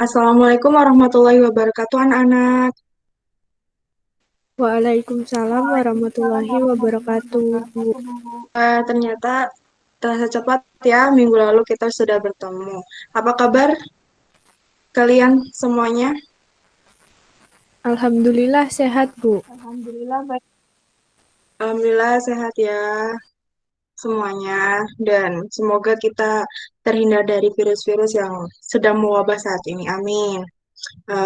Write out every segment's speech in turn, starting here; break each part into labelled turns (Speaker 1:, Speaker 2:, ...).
Speaker 1: Assalamualaikum warahmatullahi wabarakatuh, anak-anak.
Speaker 2: Waalaikumsalam warahmatullahi wabarakatuh, Bu.
Speaker 1: Ternyata terasa cepat ya, minggu lalu kita sudah bertemu. Apa kabar kalian semuanya?
Speaker 2: Alhamdulillah sehat, Bu.
Speaker 1: Alhamdulillah baik. Alhamdulillah sehat ya semuanya, dan semoga kita terhindar dari virus-virus yang sedang mewabah saat ini. Amin.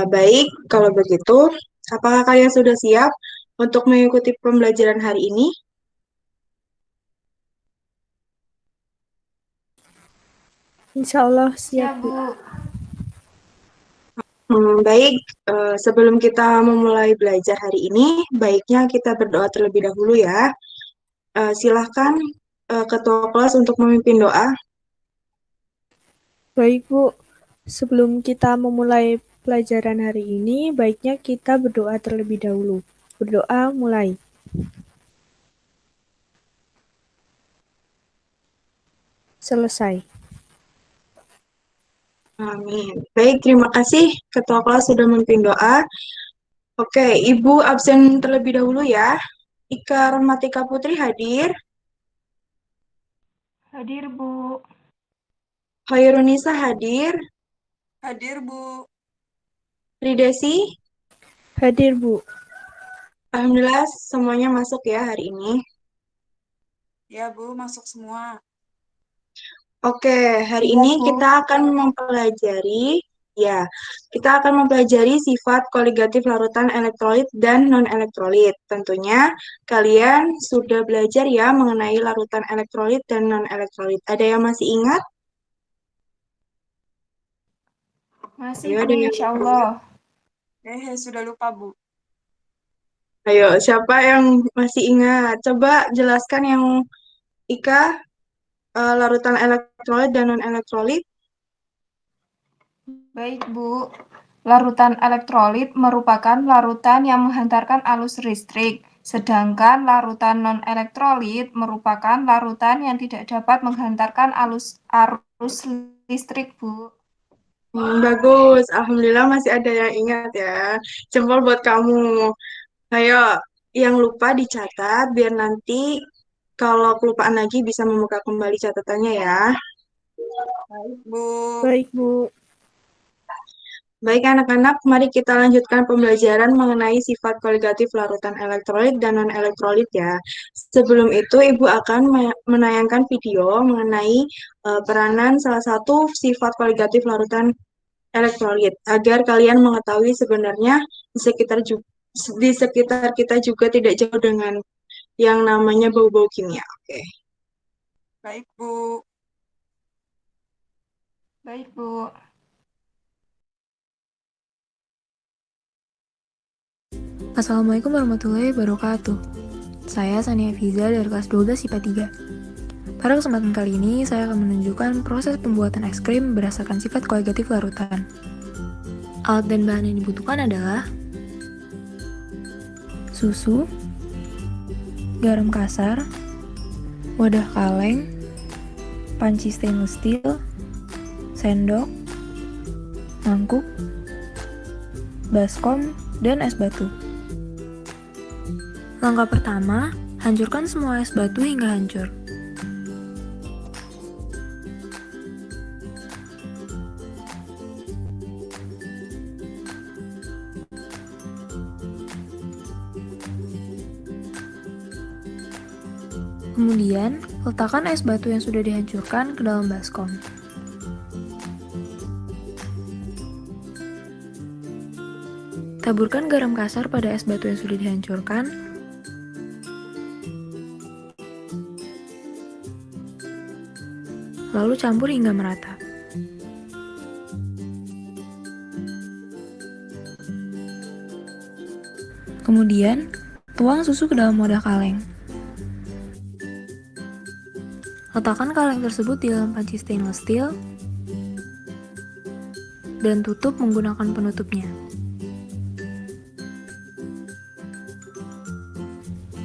Speaker 1: Baik, kalau begitu, apakah kalian sudah siap untuk mengikuti pembelajaran hari ini?
Speaker 2: Insya Allah siap,
Speaker 3: Siap,
Speaker 2: Bu.
Speaker 3: Bu.
Speaker 1: Baik, sebelum kita memulai belajar hari ini, baiknya kita berdoa terlebih dahulu ya. Silahkan Ketua kelas untuk memimpin doa.
Speaker 2: Baik, Bu. Sebelum kita memulai pelajaran hari ini, baiknya kita berdoa terlebih dahulu. Berdoa mulai. Selesai.
Speaker 1: Amin. Baik, terima kasih Ketua kelas sudah memimpin doa. Oke, Ibu absen terlebih dahulu ya. Ika Rahmatika Putri hadir.
Speaker 3: Hadir, Bu.
Speaker 1: Hoirunisa hadir.
Speaker 3: Hadir, Bu.
Speaker 1: Ridesi,
Speaker 2: Hadir, Bu.
Speaker 1: alhamdulillah semuanya masuk ya hari ini.
Speaker 3: Ya, Bu, masuk semua.
Speaker 1: Oke, hari
Speaker 3: Iya,
Speaker 1: ini
Speaker 3: Bu.
Speaker 1: kita akan mempelajari sifat koligatif larutan elektrolit dan non-elektrolit. Tentunya kalian sudah belajar ya mengenai larutan elektrolit dan non-elektrolit. Ada yang masih ingat?
Speaker 3: Masih,
Speaker 1: Ayo,
Speaker 3: Bu,
Speaker 1: ada yang
Speaker 3: insya Allah. Sudah lupa, Bu.
Speaker 1: Ayo, siapa yang masih ingat? Coba jelaskan yang Ika, larutan elektrolit dan non-elektrolit.
Speaker 3: Baik, Bu. Larutan elektrolit merupakan larutan yang menghantarkan arus listrik, sedangkan larutan non-elektrolit merupakan larutan yang tidak dapat menghantarkan arus listrik, Bu.
Speaker 1: Bagus, alhamdulillah masih ada yang ingat ya. Jempol buat kamu. Ayo, yang lupa dicatat biar nanti kalau kelupaan lagi bisa membuka kembali catatannya ya.
Speaker 3: Baik, Bu.
Speaker 2: Baik, Bu.
Speaker 1: Baik anak-anak, mari kita lanjutkan pembelajaran mengenai sifat koligatif larutan elektrolit dan non-elektrolit ya. Sebelum itu, Ibu akan menayangkan video mengenai peranan salah satu sifat koligatif larutan elektrolit agar kalian mengetahui sebenarnya di sekitar kita juga tidak jauh dengan yang namanya bau-bau kimia. Oke.
Speaker 3: Baik, Bu. Baik, Bu.
Speaker 4: Assalamualaikum warahmatullahi wabarakatuh. Saya Sania Fiza dari kelas 12 IPA 3. Pada kesempatan kali ini, saya akan menunjukkan proses pembuatan es krim berdasarkan sifat koligatif larutan. Alat dan bahan yang dibutuhkan adalah susu, garam kasar, wadah kaleng, panci stainless steel, sendok, mangkuk, baskom, dan es batu. Langkah pertama, hancurkan semua es batu hingga hancur. Kemudian, letakkan es batu yang sudah dihancurkan ke dalam baskom. Taburkan garam kasar pada es batu yang sudah dihancurkan. Lalu campur hingga merata. Kemudian, tuang susu ke dalam wadah kaleng. Letakkan kaleng tersebut di dalam panci stainless steel dan tutup menggunakan penutupnya.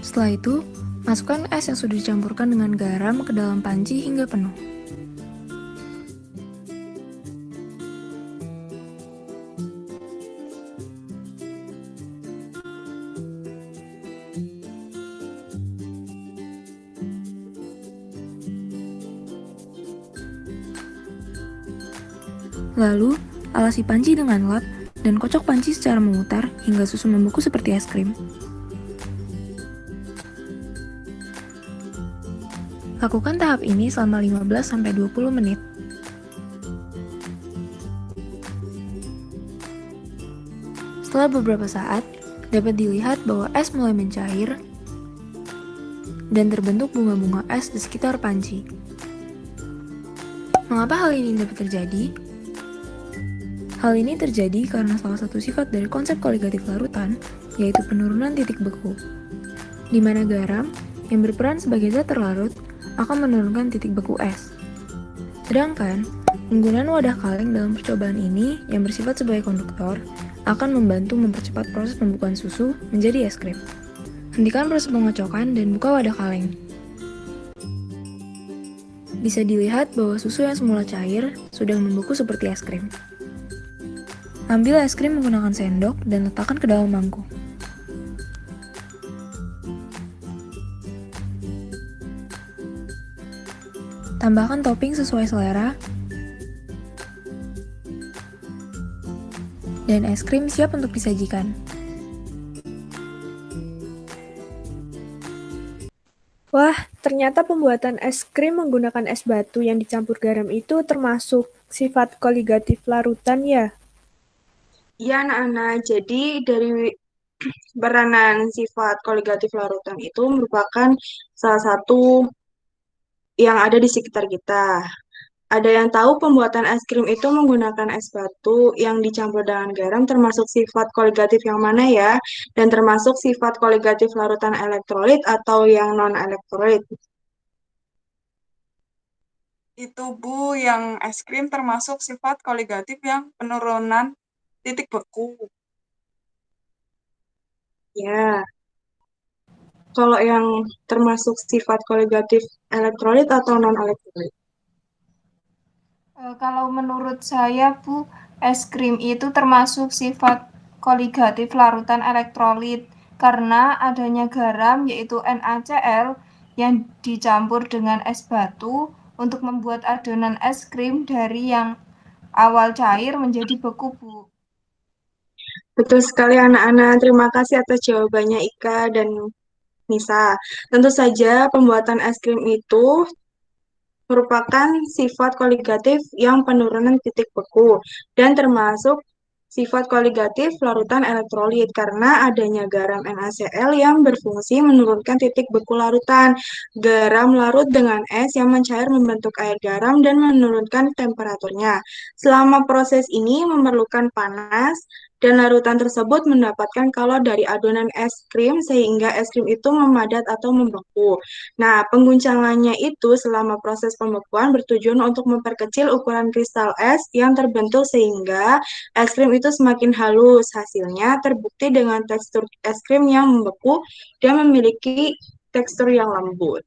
Speaker 4: Setelah itu, masukkan es yang sudah dicampurkan dengan garam ke dalam panci hingga penuh. Lalu, alasi panci dengan lap dan kocok panci secara memutar hingga susu membeku seperti es krim. Lakukan tahap ini selama 15-20 menit. Setelah beberapa saat, dapat dilihat bahwa es mulai mencair dan terbentuk bunga-bunga es di sekitar panci. Mengapa hal ini dapat terjadi? Hal ini terjadi karena salah satu sifat dari konsep koligatif larutan, yaitu penurunan titik beku, di mana garam yang berperan sebagai zat terlarut akan menurunkan titik beku es. Sedangkan, penggunaan wadah kaleng dalam percobaan ini yang bersifat sebagai konduktor akan membantu mempercepat proses pembekuan susu menjadi es krim. Hentikan proses pengocokan dan buka wadah kaleng. Bisa dilihat bahwa susu yang semula cair sudah membeku seperti es krim. Ambil es krim menggunakan sendok dan letakkan ke dalam mangkuk. Tambahkan topping sesuai selera, dan es krim siap untuk disajikan.
Speaker 2: Wah, ternyata pembuatan es krim menggunakan es batu yang dicampur garam itu termasuk sifat koligatif larutan ya?
Speaker 1: Iya, anak-anak. Jadi dari peranan sifat koligatif larutan itu merupakan salah satu yang ada di sekitar kita. Ada yang tahu pembuatan es krim itu menggunakan es batu yang dicampur dengan garam termasuk sifat koligatif yang mana ya? Dan termasuk sifat koligatif larutan elektrolit atau yang non-elektrolit.
Speaker 5: Itu Bu, yang es krim termasuk sifat koligatif yang penurunan titik beku.
Speaker 1: Ya, kalau yang termasuk sifat koligatif elektrolit atau non-elektrolit?
Speaker 3: Kalau menurut saya, Bu, es krim itu termasuk sifat koligatif larutan elektrolit karena adanya garam yaitu NaCl yang dicampur dengan es batu untuk membuat adonan es krim dari yang awal cair menjadi beku, Bu.
Speaker 1: Betul sekali anak-anak. Terima kasih atas jawabannya Ika dan Nisa. Tentu saja pembuatan es krim itu merupakan sifat koligatif yang penurunan titik beku dan termasuk sifat koligatif larutan elektrolit karena adanya garam NaCl yang berfungsi menurunkan titik beku larutan. Garam larut dengan es yang mencair membentuk air garam dan menurunkan temperaturnya. Selama proses ini memerlukan panas dan larutan tersebut mendapatkan kalor dari adonan es krim sehingga es krim itu memadat atau membeku. Nah, pengguncangannya itu selama proses pembekuan bertujuan untuk memperkecil ukuran kristal es yang terbentuk sehingga es krim itu semakin halus. Hasilnya terbukti dengan tekstur es krim yang membeku dan memiliki tekstur yang lembut.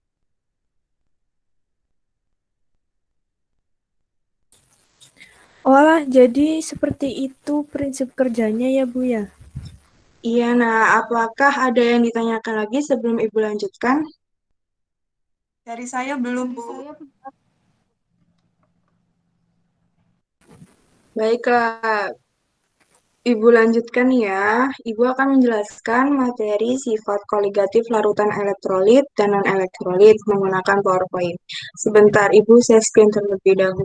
Speaker 2: Walah, jadi seperti itu prinsip kerjanya ya Bu ya?
Speaker 1: Iya, nah apakah ada yang ditanyakan lagi sebelum Ibu lanjutkan?
Speaker 5: Dari saya belum, Bu.
Speaker 1: Baiklah, Ibu lanjutkan ya. Ibu akan menjelaskan materi sifat koligatif larutan elektrolit dan non-elektrolit menggunakan PowerPoint. Sebentar, Ibu share screen terlebih dahulu.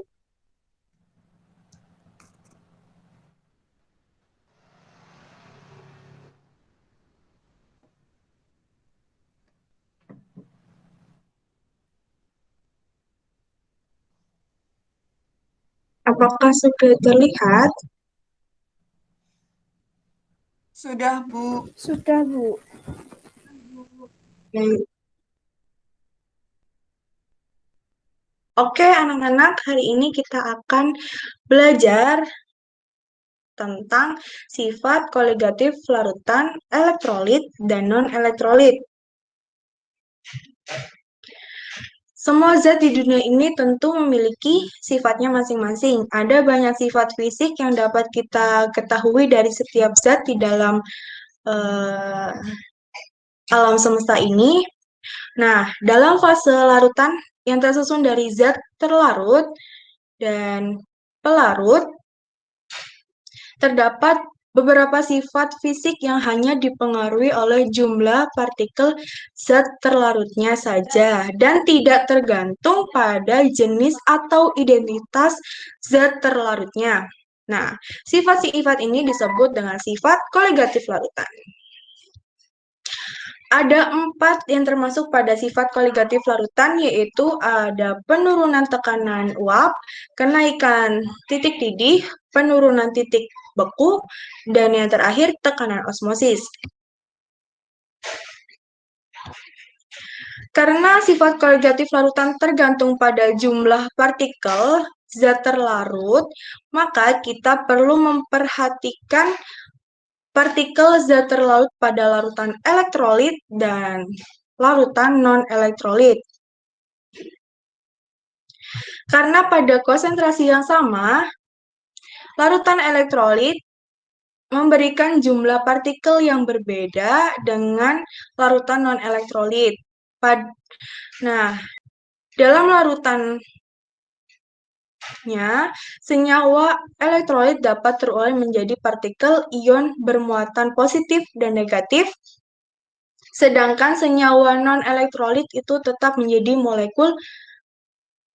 Speaker 1: Apakah sudah terlihat?
Speaker 5: Sudah, Bu.
Speaker 2: Sudah Bu.
Speaker 1: Baik. Oke, anak-anak, hari ini kita akan belajar tentang sifat koligatif larutan elektrolit dan non-elektrolit. Semua zat di dunia ini tentu memiliki sifatnya masing-masing. Ada banyak sifat fisik yang dapat kita ketahui dari setiap zat di dalam alam semesta ini. Nah, dalam fase larutan yang tersusun dari zat terlarut dan pelarut, terdapat beberapa sifat fisik yang hanya dipengaruhi oleh jumlah partikel zat terlarutnya saja dan tidak tergantung pada jenis atau identitas zat terlarutnya. Nah, sifat-sifat ini disebut dengan sifat koligatif larutan. Ada 4 yang termasuk pada sifat koligatif larutan, yaitu ada penurunan tekanan uap, kenaikan titik didih, penurunan titik beku, dan yang terakhir tekanan osmosis. Karena sifat koligatif larutan tergantung pada jumlah partikel zat terlarut, maka kita perlu memperhatikan partikel zat terlarut pada larutan elektrolit dan larutan non-elektrolit. Karena pada konsentrasi yang sama, larutan elektrolit memberikan jumlah partikel yang berbeda dengan larutan non-elektrolit. Nah, dalam larutannya, senyawa elektrolit dapat terolah menjadi partikel ion bermuatan positif dan negatif, sedangkan senyawa non-elektrolit itu tetap menjadi molekul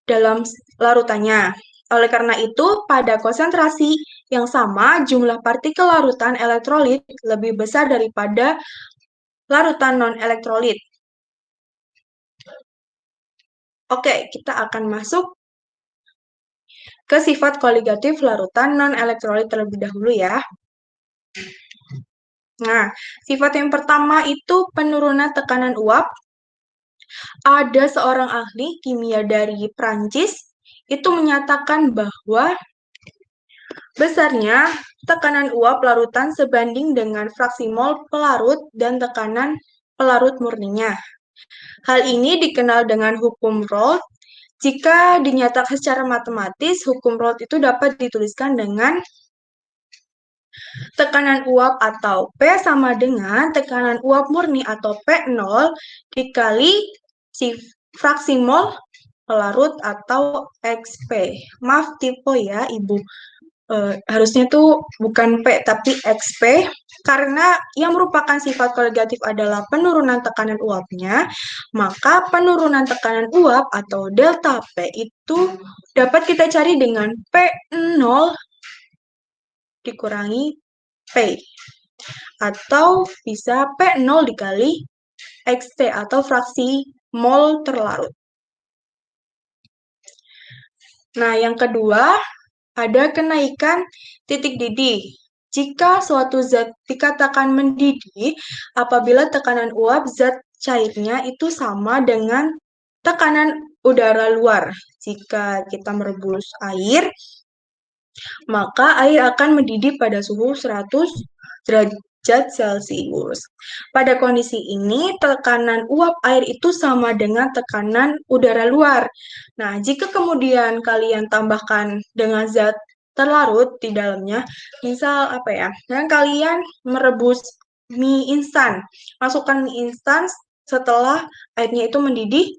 Speaker 1: dalam larutannya. Oleh karena itu, pada konsentrasi yang sama, jumlah partikel larutan elektrolit lebih besar daripada larutan non-elektrolit. Oke, kita akan masuk ke sifat koligatif larutan non-elektrolit terlebih dahulu ya. Nah, sifat yang pertama itu penurunan tekanan uap. Ada seorang ahli kimia dari Prancis itu menyatakan bahwa besarnya tekanan uap larutan sebanding dengan fraksi mol pelarut dan tekanan pelarut murninya. Hal ini dikenal dengan hukum Raoult. Jika dinyatakan secara matematis, hukum Raoult itu dapat dituliskan dengan tekanan uap atau P sama dengan tekanan uap murni atau P0 dikali si fraksi mol pelarut atau XP. Maaf typo ya Ibu. Harusnya tuh bukan P tapi XP, karena yang merupakan sifat koligatif adalah penurunan tekanan uapnya, maka penurunan tekanan uap atau delta P itu dapat kita cari dengan P0 dikurangi P, atau bisa P0 dikali XT atau fraksi mol terlarut. Nah, yang kedua, ada kenaikan titik didih. Jika suatu zat dikatakan mendidih apabila tekanan uap zat cairnya itu sama dengan tekanan udara luar. Jika kita merebus air, maka air akan mendidih pada suhu 100 derajat Celcius. Pada kondisi ini, tekanan uap air itu sama dengan tekanan udara luar. Nah, jika kemudian kalian tambahkan dengan zat terlarut di dalamnya, misal apa ya, dan kalian merebus mie instan, masukkan mie instan setelah airnya itu mendidih,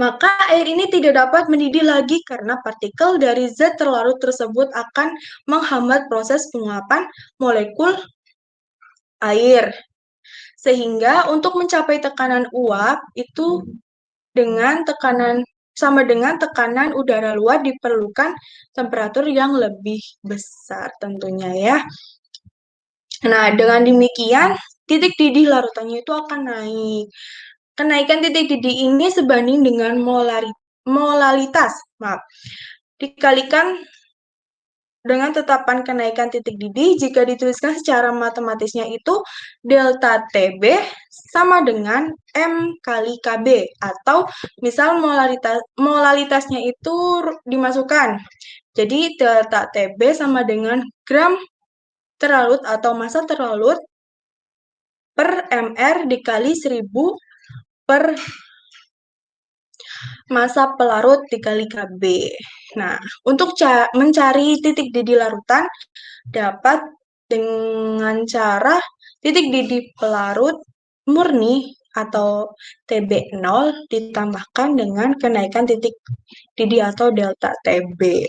Speaker 1: maka air ini tidak dapat mendidih lagi karena partikel dari zat terlarut tersebut akan menghambat proses penguapan molekul air. Sehingga untuk mencapai tekanan uap itu sama dengan tekanan udara luar diperlukan temperatur yang lebih besar tentunya ya. Nah, dengan demikian titik didih larutannya itu akan naik. Kenaikan titik didih ini sebanding dengan molalitas, dikalikan dengan tetapan kenaikan titik didih. Jika dituliskan secara matematisnya itu delta TB sama dengan M kali KB, atau misal molalitasnya itu dimasukkan. Jadi delta TB sama dengan gram terlarut atau massa terlarut per MR dikali 1000 per massa pelarut dikali KB. Nah, untuk mencari titik didih larutan dapat dengan cara titik didih pelarut murni atau TB0 ditambahkan dengan kenaikan titik didih atau delta TB.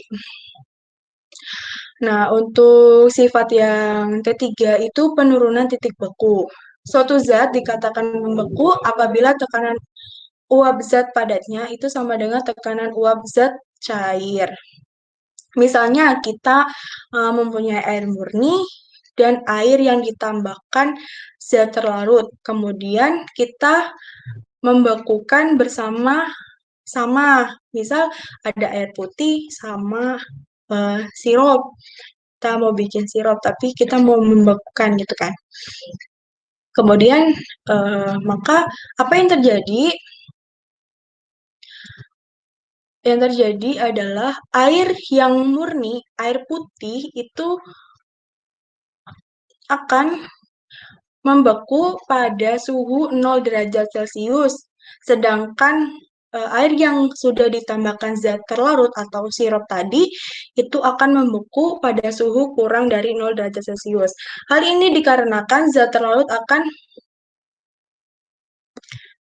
Speaker 1: Nah, untuk sifat yang ketiga itu penurunan titik beku. Suatu zat dikatakan membeku apabila tekanan uap zat padatnya itu sama dengan tekanan uap zat cair. Misalnya kita mempunyai air murni dan air yang ditambahkan zat terlarut. Kemudian kita membekukan sama, misal ada air putih sama sirup. Kita mau bikin sirup, tapi kita mau membekukan gitu kan. Kemudian maka apa yang terjadi? Yang terjadi adalah air yang murni, air putih itu akan membeku pada suhu 0 derajat Celcius. Sedangkan air yang sudah ditambahkan zat terlarut atau sirup tadi itu akan membeku pada suhu kurang dari 0 derajat Celcius. Hal ini dikarenakan zat terlarut akan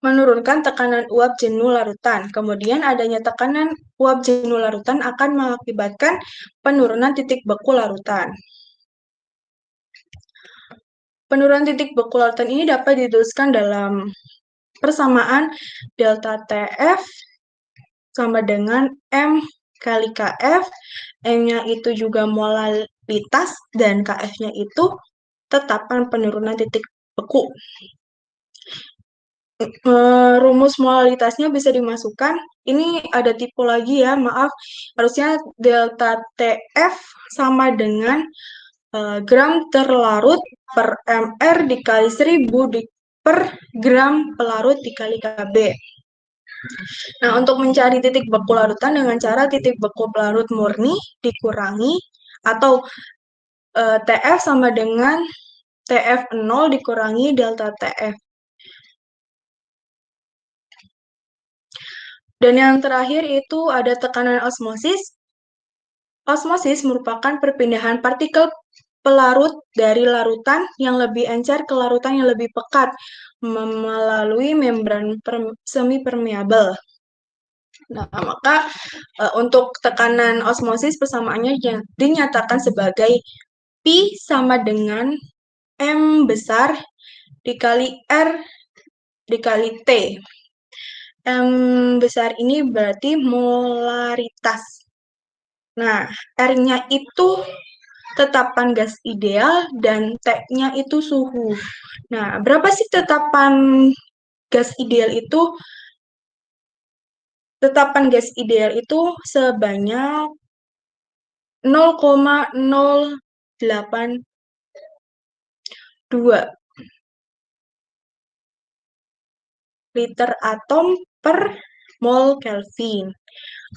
Speaker 1: menurunkan tekanan uap jenuh larutan. Kemudian adanya tekanan uap jenuh larutan akan mengakibatkan penurunan titik beku larutan. Penurunan titik beku larutan ini dapat dituliskan dalam persamaan delta TF sama dengan M kali KF, M-nya itu juga molalitas, dan KF-nya itu tetapan penurunan titik beku. Rumus molalitasnya bisa dimasukkan. Ini ada tipe lagi ya, maaf. Harusnya delta TF sama dengan gram terlarut per mr dikali 1000 per gram pelarut dikali Kb. Nah, untuk mencari titik beku larutan dengan cara titik beku pelarut murni dikurangi atau TF sama dengan TF0 dikurangi delta TF. Dan yang terakhir itu ada tekanan osmosis. Osmosis merupakan perpindahan partikel pelarut dari larutan yang lebih encer ke larutan yang lebih pekat melalui membran semi permeabel. Nah, maka untuk tekanan osmosis persamaannya dinyatakan sebagai P sama dengan M besar dikali R dikali T. M besar ini berarti molaritas. Nah, R-nya itu tetapan gas ideal dan T-nya itu suhu. Nah, berapa sih tetapan gas ideal itu? Tetapan gas ideal itu sebanyak 0,082 liter atom per mol Kelvin.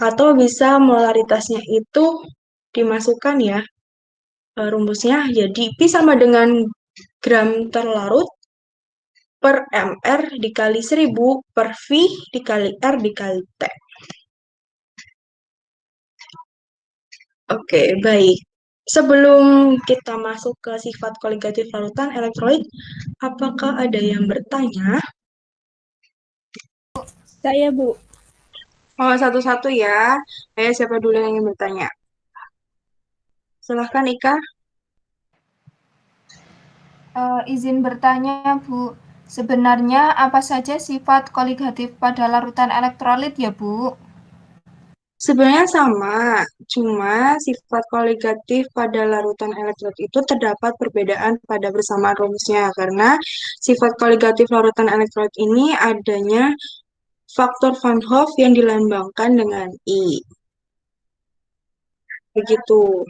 Speaker 1: Atau bisa molaritasnya itu dimasukkan ya, rumusnya jadi P sama dengan gram terlarut per mr dikali 1000 per V dikali R dikali T. Oke, baik. Sebelum kita masuk ke sifat koligatif larutan elektrolit, apakah ada yang bertanya?
Speaker 2: Saya, Bu.
Speaker 1: Oh, satu-satu ya. Siapa dulu yang ingin bertanya? Silahkan, Ika.
Speaker 3: Izin bertanya, Bu. Sebenarnya apa saja sifat koligatif pada larutan elektrolit ya, Bu?
Speaker 1: Sebenarnya sama, cuma sifat koligatif pada larutan elektrolit itu terdapat perbedaan pada persamaan rumusnya, karena sifat koligatif larutan elektrolit ini adanya faktor Van Hoff yang dilambangkan dengan I. Begitu.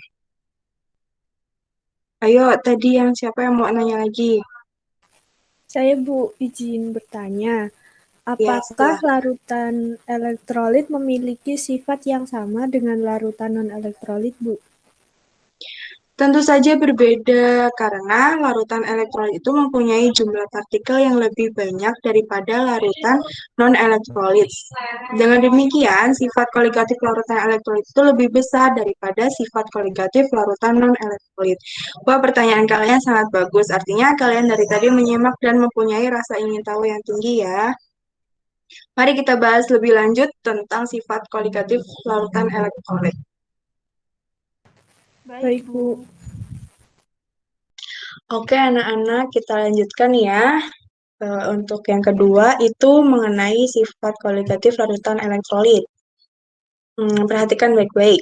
Speaker 1: Ayo, tadi siapa yang mau nanya lagi?
Speaker 2: Saya, Bu, izin bertanya.
Speaker 1: Ya,
Speaker 2: Apakah
Speaker 1: silahkan.
Speaker 2: larutan elektrolit memiliki sifat yang sama dengan larutan non-elektrolit, Bu?
Speaker 1: Tentu saja berbeda karena larutan elektrolit itu mempunyai jumlah partikel yang lebih banyak daripada larutan non-elektrolit. Dengan demikian, sifat koligatif larutan elektrolit itu lebih besar daripada sifat koligatif larutan non-elektrolit. Wah, pertanyaan kalian sangat bagus. Artinya kalian dari tadi menyimak dan mempunyai rasa ingin tahu yang tinggi ya. Mari kita bahas lebih lanjut tentang sifat koligatif larutan elektrolit.
Speaker 2: Baik, Bu.
Speaker 1: Oke, anak-anak, kita lanjutkan ya. Untuk yang kedua itu mengenai sifat kualitatif larutan elektrolit. Perhatikan baik-baik.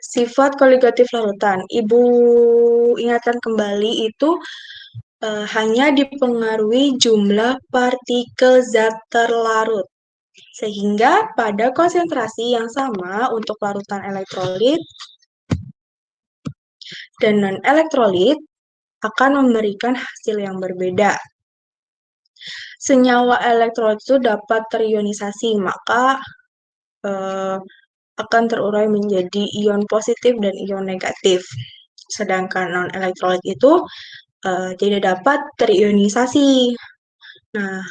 Speaker 1: Sifat kualitatif larutan. Ibu ingatkan kembali itu hanya dipengaruhi jumlah partikel zat terlarut. Sehingga pada konsentrasi yang sama untuk larutan elektrolit dan non-elektrolit akan memberikan hasil yang berbeda. Senyawa elektrolit itu dapat terionisasi, maka akan terurai menjadi ion positif dan ion negatif. Sedangkan non-elektrolit itu tidak dapat terionisasi. Nah,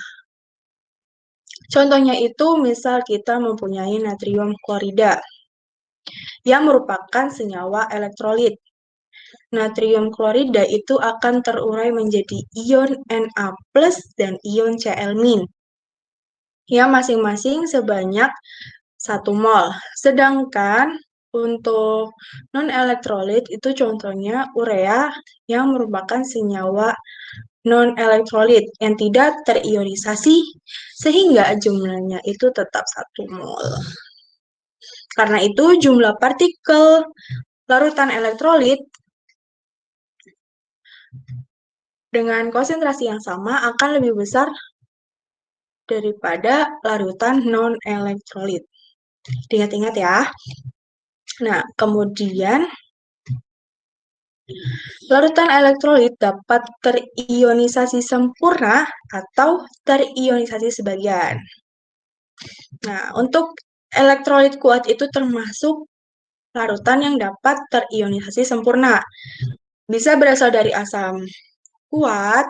Speaker 1: contohnya itu misal kita mempunyai natrium klorida yang merupakan senyawa elektrolit. Natrium klorida itu akan terurai menjadi ion Na+ dan ion Cl- yang masing-masing sebanyak 1 mol. Sedangkan untuk non-elektrolit itu contohnya urea yang merupakan senyawa non-elektrolit yang tidak terionisasi sehingga jumlahnya itu tetap 1 mol. Karena itu jumlah partikel larutan elektrolit dengan konsentrasi yang sama akan lebih besar daripada larutan non-elektrolit. Ingat-ingat ya. Nah, kemudian larutan elektrolit dapat terionisasi sempurna atau terionisasi sebagian. Nah, untuk elektrolit kuat itu termasuk larutan yang dapat terionisasi sempurna. Bisa berasal dari asam kuat,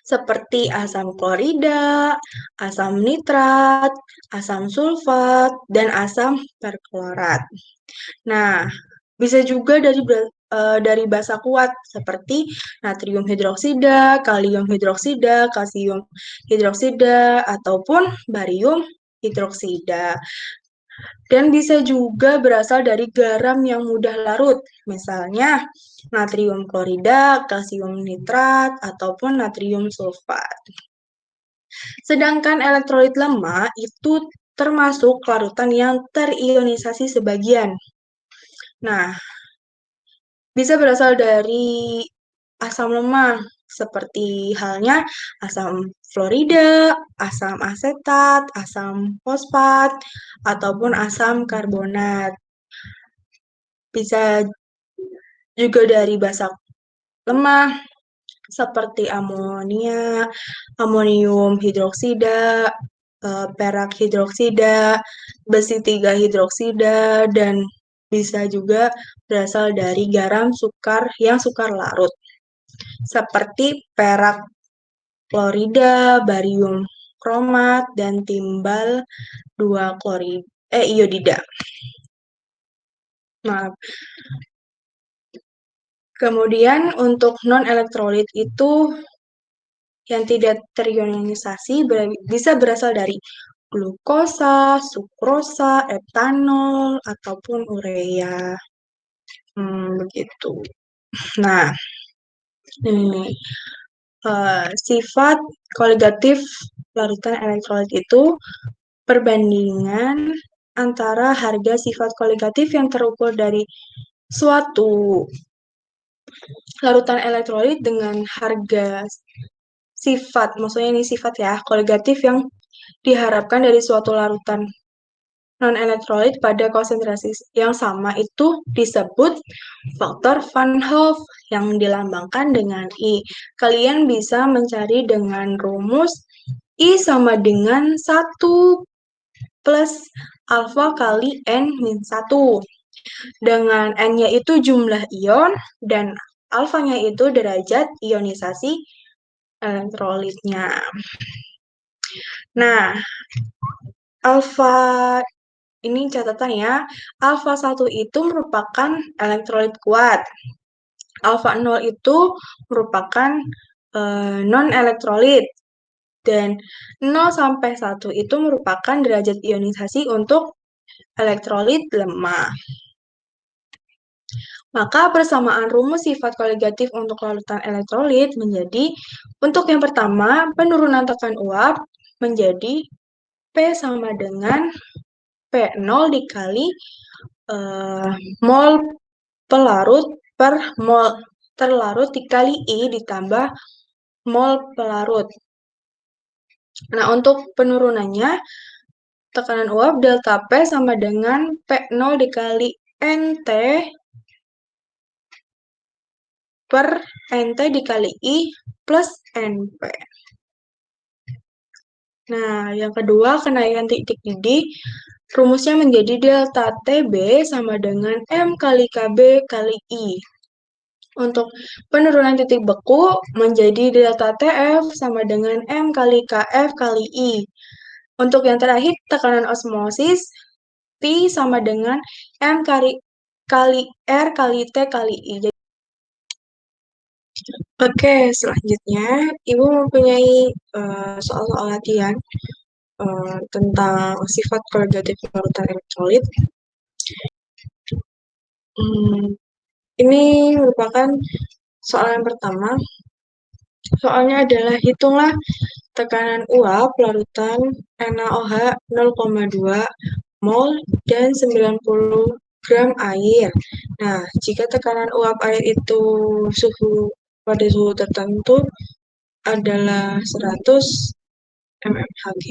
Speaker 1: seperti asam klorida, asam nitrat, asam sulfat, dan asam perklorat. Nah, bisa juga dari basa kuat seperti natrium hidroksida, kalium hidroksida, kalsium hidroksida, ataupun barium hidroksida. Dan bisa juga berasal dari garam yang mudah larut, misalnya natrium klorida, kalsium nitrat, ataupun natrium sulfat. Sedangkan elektrolit lemah itu termasuk larutan yang terionisasi sebagian. Nah, bisa berasal dari asam lemah, seperti halnya asam fluorida, asam asetat, asam fosfat, ataupun asam karbonat. Bisa juga dari basa lemah, seperti amonia, amonium hidroksida, perak hidroksida, besi 3 hidroksida, dan bisa juga berasal dari garam yang sukar larut, seperti perak klorida, barium kromat, dan timbal 2 iodida. Maaf. Kemudian untuk non-elektrolit itu yang tidak terionisasi bisa berasal dari glukosa, sukrosa, etanol, ataupun urea. Begitu. Nah, ini sifat koligatif larutan elektrolit itu perbandingan antara harga sifat koligatif yang terukur dari suatu larutan elektrolit dengan harga sifat, maksudnya ini sifat ya, koligatif yang diharapkan dari suatu larutan non-elektrolit pada konsentrasi yang sama itu disebut faktor Van Hoff yang dilambangkan dengan I. Kalian bisa mencari dengan rumus I sama dengan 1 plus alfa kali N min 1. Dengan N-nya itu jumlah ion dan alfanya itu derajat ionisasi elektrolitnya. Nah, alfa ini catatan ya, alfa 1 itu merupakan elektrolit kuat. Alfa 0 itu merupakan non-elektrolit. Dan 0 sampai 1 itu merupakan derajat ionisasi untuk elektrolit lemah. Maka persamaan rumus sifat koligatif untuk larutan elektrolit menjadi, untuk yang pertama, penurunan tekan uap menjadi P sama dengan P0 dikali mol pelarut per mol terlarut dikali I ditambah mol pelarut. Nah, untuk penurunannya, tekanan uap delta P sama dengan P0 dikali NT per NT dikali I plus NP. Nah, yang kedua, kenaikan titik didih, rumusnya menjadi delta TB sama dengan M kali KB kali I. Untuk penurunan titik beku menjadi delta TF sama dengan M kali KF kali I. Untuk yang terakhir, tekanan osmosis, P sama dengan M kali R kali T kali I. Oke, selanjutnya Ibu mempunyai soal-soal latihan tentang sifat koligatif larutan elektrolit. Ini merupakan soal yang pertama. Soalnya adalah hitunglah tekanan uap larutan NaOH 0,2 mol dan 90 gram air. Nah, jika tekanan uap air itu pada suhu tertentu adalah 100 mmHg.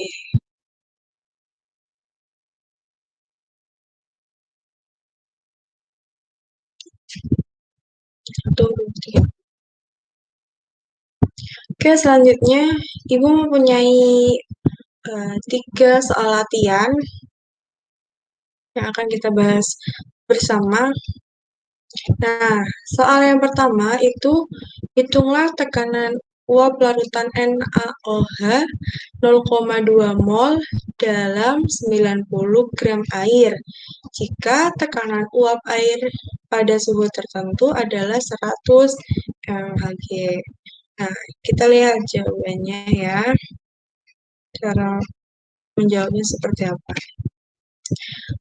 Speaker 1: Oke, selanjutnya Ibu mempunyai 3 soal latihan yang akan kita bahas bersama. Nah, soal yang pertama itu hitunglah tekanan uap larutan NaOH 0,2 mol dalam 90 gram air jika tekanan uap air pada suhu tertentu adalah 100 mmHg. Nah, kita lihat jawabannya ya. Cara menjawabnya seperti apa.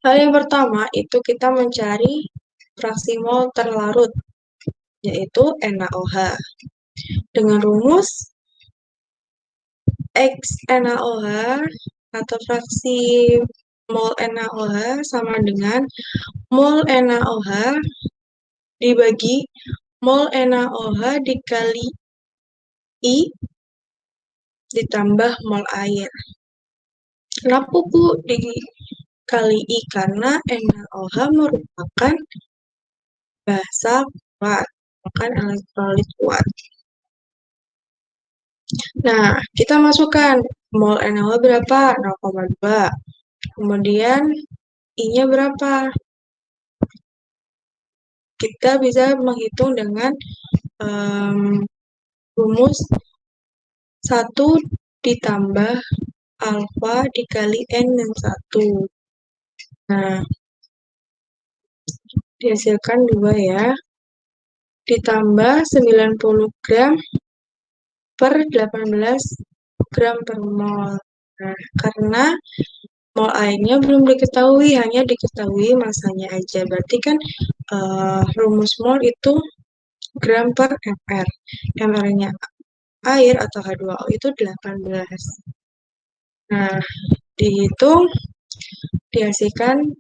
Speaker 1: Hal yang pertama itu kita mencari fraksi mol terlarut, yaitu NaOH. Dengan rumus X NaOH atau fraksi mol NaOH sama dengan mol NaOH dibagi mol NaOH dikali I ditambah mol air. Kenapa Bu dikali I? Karena NaOH merupakan basa kuat, merupakan elektrolit kuat. Nah, kita masukkan mol NaOH berapa? 0,2. Kemudian I-nya berapa? Kita bisa menghitung dengan rumus 1 ditambah alfa dikali N dan 1. Nah, dihasilkan 2 ya. Ditambah 90 gram per 18 gram per mol. Nah, karena mol airnya belum diketahui, hanya diketahui masanya aja. Berarti kan rumus mol itu gram per mr. Mr-nya air atau H2O itu 18. Nah, dihitung, dihasilkan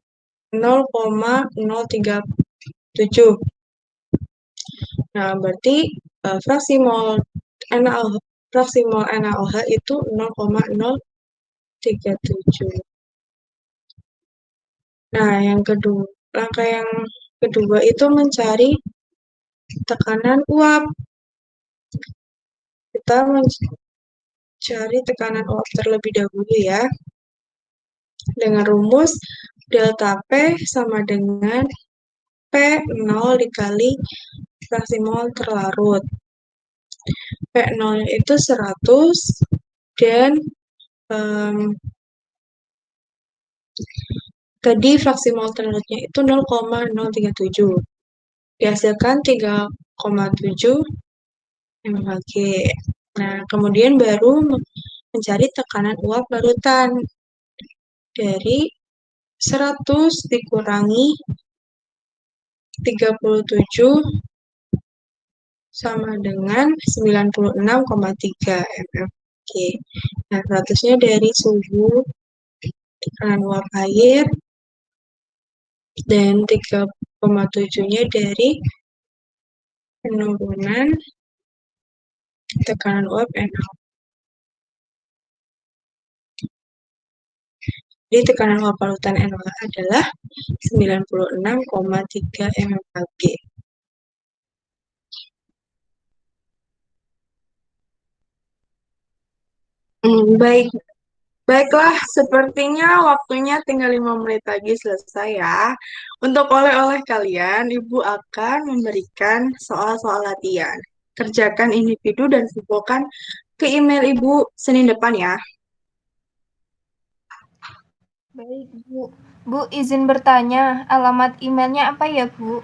Speaker 1: 0,037. Nah, berarti fraksi mol NaOH itu 0,037. Nah, langkah yang kedua itu mencari tekanan uap. Kita mencari tekanan uap terlebih dahulu ya. Dengan rumus delta P sama dengan P0 dikali fraksi mol terlarut. P0 itu 100 dan tadi fraksi mol terlarutnya itu 0,037. Dihasilkan 3,7 mmHg. Nah, kemudian baru mencari tekanan uap larutan. Dari 100 dikurangi 37 sama dengan 96,3 mm. Oke, nah 100-nya dari suhu, tekanan uap air, dan 3,7-nya dari penurunan tekanan uap NO. Jadi tekanan uap larutan NO adalah 96,3 mmHg. Baik, baiklah, sepertinya waktunya tinggal 5 menit lagi selesai ya. Untuk oleh-oleh kalian, Ibu akan memberikan soal-soal latihan. Kerjakan individu dan kumpulkan ke email Ibu Senin depan ya.
Speaker 3: Baik, Bu. Bu, izin bertanya, alamat emailnya apa ya, Bu?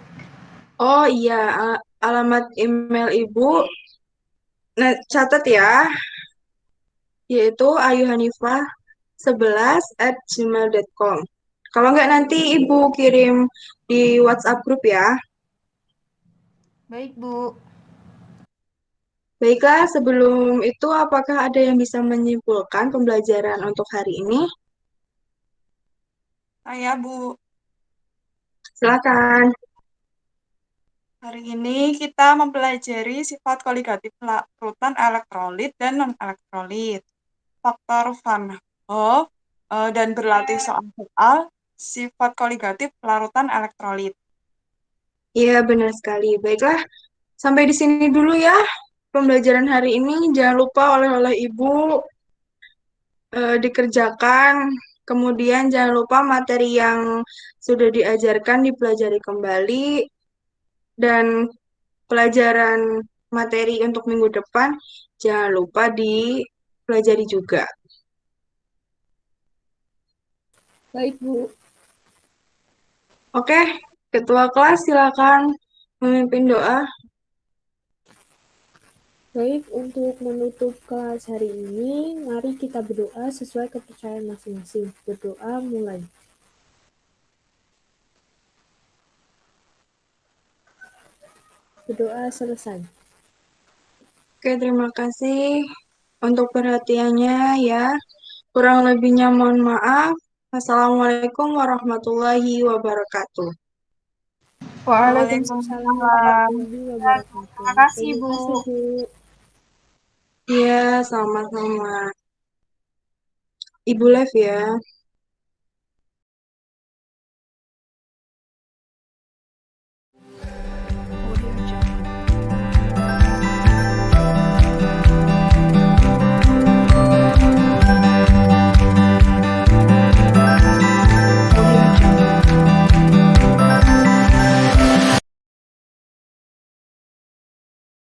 Speaker 1: Oh iya, alamat email Ibu, nah, catat ya, yaitu ayuhanifah11@gmail.com. Kalau nggak nanti Ibu kirim di WhatsApp grup ya.
Speaker 3: Baik, Bu.
Speaker 1: Baiklah, sebelum itu apakah ada yang bisa menyimpulkan pembelajaran untuk hari ini?
Speaker 5: Saya, Bu.
Speaker 1: Silakan.
Speaker 5: Hari ini kita mempelajari sifat koligatif larutan elektrolit dan non-elektrolit, faktor Van Hoff, dan berlatih soal-soal sifat koligatif larutan elektrolit.
Speaker 1: Iya, benar sekali. Baiklah, sampai di sini dulu ya pembelajaran hari ini. Jangan lupa oleh-oleh Ibu dikerjakan. Kemudian jangan lupa materi yang sudah diajarkan dipelajari kembali. Dan pelajaran materi untuk minggu depan jangan lupa dipelajari juga.
Speaker 2: Baik, Bu.
Speaker 1: Oke, Ketua kelas silakan memimpin doa.
Speaker 2: Baik, untuk menutup kelas hari ini, mari kita berdoa sesuai kepercayaan masing-masing. Berdoa mulai. Berdoa selesai.
Speaker 1: Oke, terima kasih untuk perhatiannya ya. Kurang lebihnya mohon maaf. Assalamualaikum warahmatullahi wabarakatuh.
Speaker 3: Waalaikumsalam.
Speaker 2: Waalaikumsalam warahmatullahi wabarakatuh.
Speaker 3: Terima kasih,
Speaker 2: Terima
Speaker 3: Bu.
Speaker 2: kasih, Bu.
Speaker 1: Iya, sama-sama. Ibu live ya.